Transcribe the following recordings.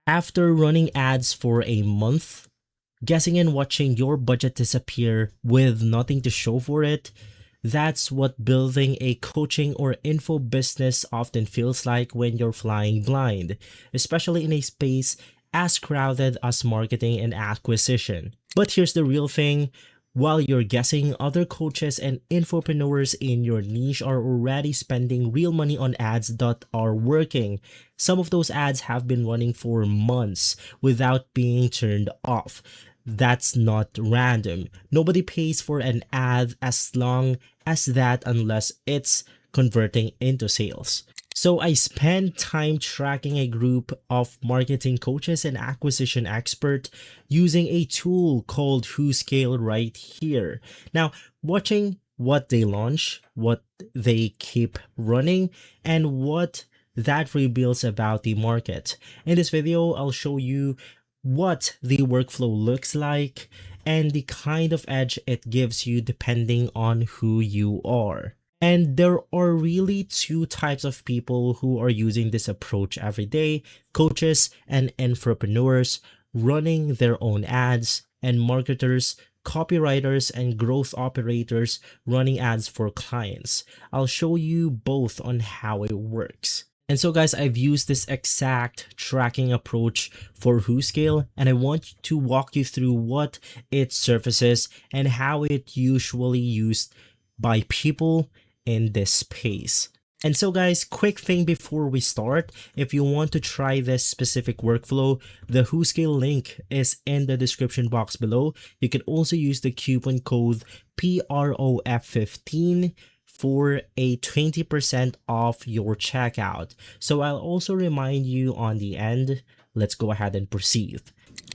After running ads for a month, guessing and watching your budget disappear with nothing to show for it, that's what building a coaching or info business often feels like when you're flying blind, especially in a space as crowded as marketing and acquisition. But here's the real thing. While you're guessing, other coaches and infopreneurs in your niche are already spending real money on ads that are working. Some of those ads have been running for months without being turned off. That's not random. Nobody pays for an ad as long as that unless it's converting into sales. So I spent time tracking a group of marketing coaches and acquisition expert using a tool called WhoScale right here. Now, watching what they launch, what they keep running, and what that reveals about the market. In this video, I'll show you what the workflow looks like and the kind of edge it gives you depending on who you are. And there are really two types of people who are using this approach every day: coaches and entrepreneurs running their own ads, and marketers, copywriters, and growth operators running ads for clients. I'll show you both on how it works. And so guys, I've used this exact tracking approach for WhoScale, and I want to walk you through what it surfaces and how it usually used by people in this space. And so guys, quick thing before we start, if you want to try this specific workflow, the WhoScale link is in the description box below. You can also use the coupon code PROF15 for a 20% off your checkout. So I'll also remind you on the end. Let's go ahead and proceed.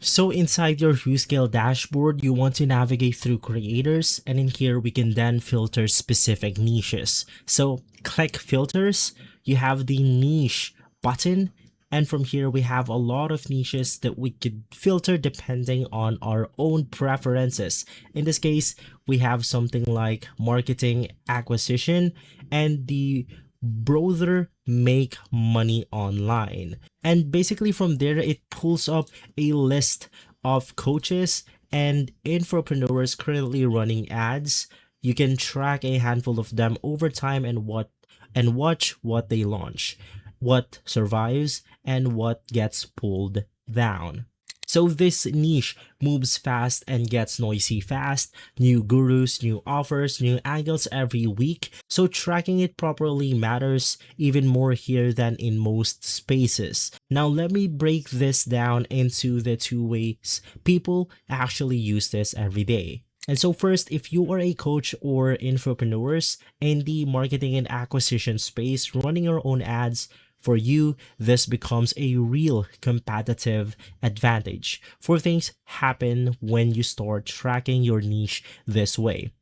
So inside your WhoScale dashboard, you want to navigate through creators, and in here we can then filter specific niches. So click filters, you have the niche button, and from here we have a lot of niches that we could filter depending on our own preferences. In this case, we have something like marketing acquisition and the brother make money online. And basically from there, it pulls up a list of coaches and infopreneurs currently running ads. You can track a handful of them over time and watch what they launch, what survives, and what gets pulled down. So this niche moves fast and gets noisy fast. New gurus, new offers, new angles every week. So tracking it properly matters even more here than in most spaces. Now let me break this down into the two ways people actually use this every day. And so first, if you are a coach or infopreneurs in the marketing and acquisition space running your own ads, for you, this becomes a real competitive advantage. For things happen when you start tracking your niche this way.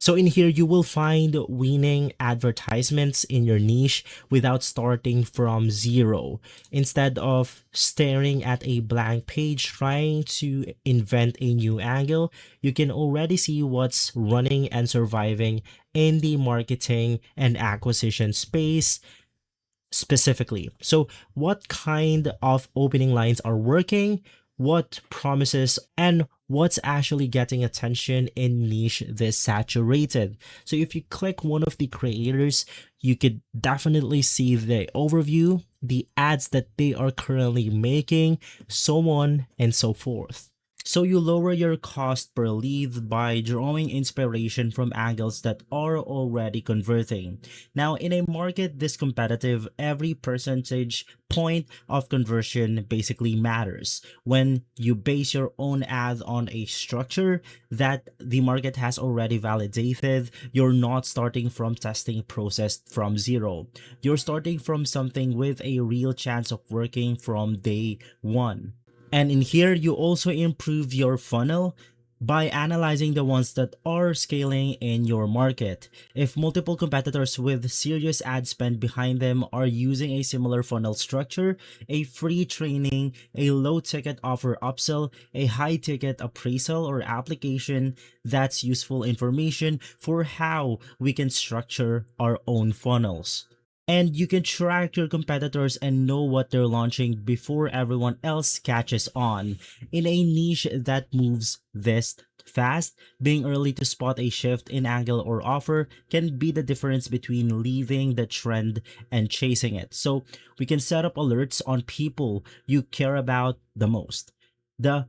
So in here, you will find winning advertisements in your niche without starting from zero. Instead of staring at a blank page trying to invent a new angle, you can already see what's running and surviving in the marketing and acquisition space specifically. So what kind of opening lines are working, what promises, and what's actually getting attention in niche this saturated. So if you click one of the creators, you could definitely see the overview, the ads that they are currently making, so on and so forth. So you lower your cost per lead by drawing inspiration from angles that are already converting. Now, in a market this competitive, every percentage point of conversion basically matters. When you base your own ad on a structure that the market has already validated, you're not starting from testing process from zero. You're starting from something with a real chance of working from day one. And in here, you also improve your funnel by analyzing the ones that are scaling in your market. If multiple competitors with serious ad spend behind them are using a similar funnel structure, a free training, a low ticket offer upsell, a high ticket appraisal or application, that's useful information for how we can structure our own funnels. And you can track your competitors and know what they're launching before everyone else catches on. In a niche that moves this fast, being early to spot a shift in angle or offer can be the difference between leaving the trend and chasing it. So we can set up alerts on people you care about the most. The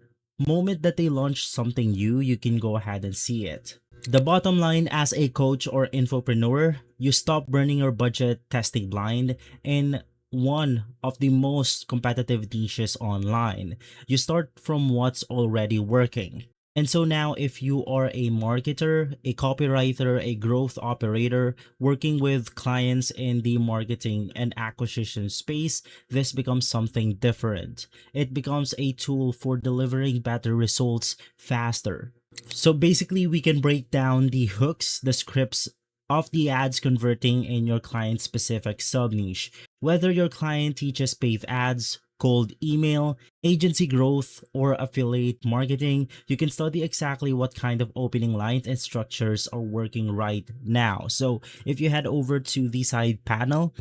moment that they launch something new, you can go ahead and see it. The bottom line, as a coach or infopreneur, you stop burning your budget testing blind in one of the most competitive niches online. You start from what's already working. And so now, if you are a marketer, a copywriter, a growth operator working with clients in the marketing and acquisition space, this becomes something different. It becomes a tool for delivering better results faster. So basically, we can break down the hooks, the scripts of the ads converting in your client specific sub niche. Whether your client teaches paid ads, cold email, agency growth, or affiliate marketing, you can study exactly what kind of opening lines and structures are working right now. So if you head over to the side panel,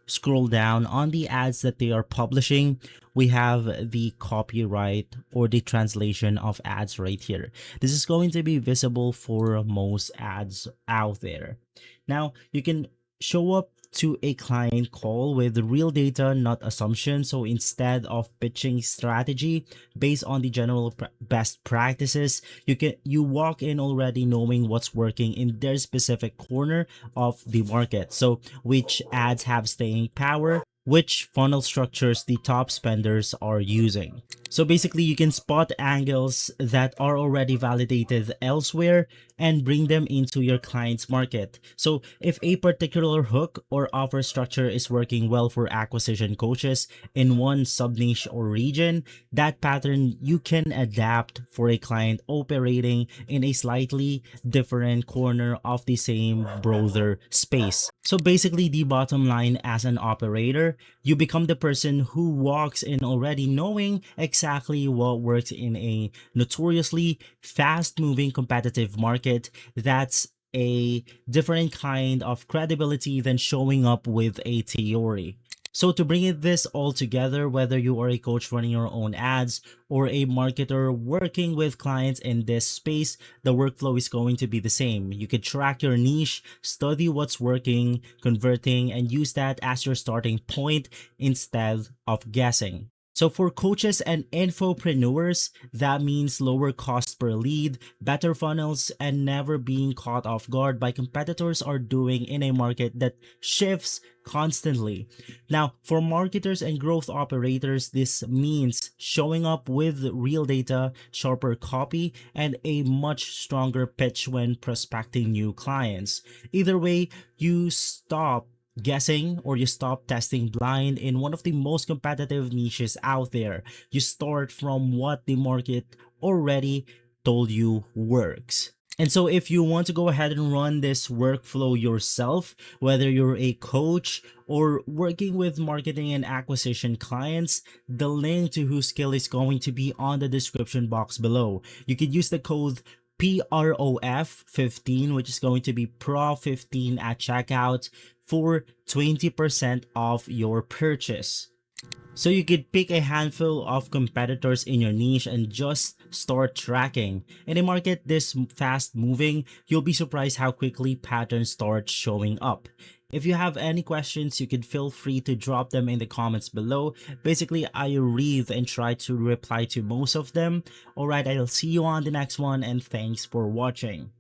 scroll down on the ads that they are publishing, we have the copyright or the translation of ads right here. This is going to be visible for most ads out there. Now you can show up to a client call with real data, not assumption. So instead of pitching strategy based on the general best practices, you walk in already knowing what's working in their specific corner of the market. So which ads have staying power, which funnel structures the top spenders are using. So basically, you can spot angles that are already validated elsewhere and bring them into your client's market. So if a particular hook or offer structure is working well for acquisition coaches in one sub niche or region, that pattern you can adapt for a client operating in a slightly different corner of the same broader space. So basically, the bottom line, as an operator, you become the person who walks in already knowing exactly what works in a notoriously fast moving competitive market. That's a different kind of credibility than showing up with a theory. So to bring this all together, whether you are a coach running your own ads or a marketer working with clients in this space, the workflow is going to be the same. You can track your niche, study what's working, converting, and use that as your starting point instead of guessing. So for coaches and infopreneurs, that means lower cost per lead, better funnels, and never being caught off guard by competitors are doing in a market that shifts constantly. Now, for marketers and growth operators, this means showing up with real data, sharper copy, and a much stronger pitch when prospecting new clients. Either way, you stop guessing or you stop testing blind in one of the most competitive niches out there. You start from what the market already told you works. And so if you want to go ahead and run this workflow yourself, whether you're a coach or working with marketing and acquisition clients, the link to WhoScale is going to be on the description box below. You can use the code PROF15, which is going to be PRO15 at checkout for 20% off your purchase. So you could pick a handful of competitors in your niche and just start tracking. In a market this fast moving, you'll be surprised how quickly patterns start showing up. If you have any questions, you can feel free to drop them in the comments below. Basically, I read and try to reply to most of them. Alright, I'll see you on the next one, and thanks for watching.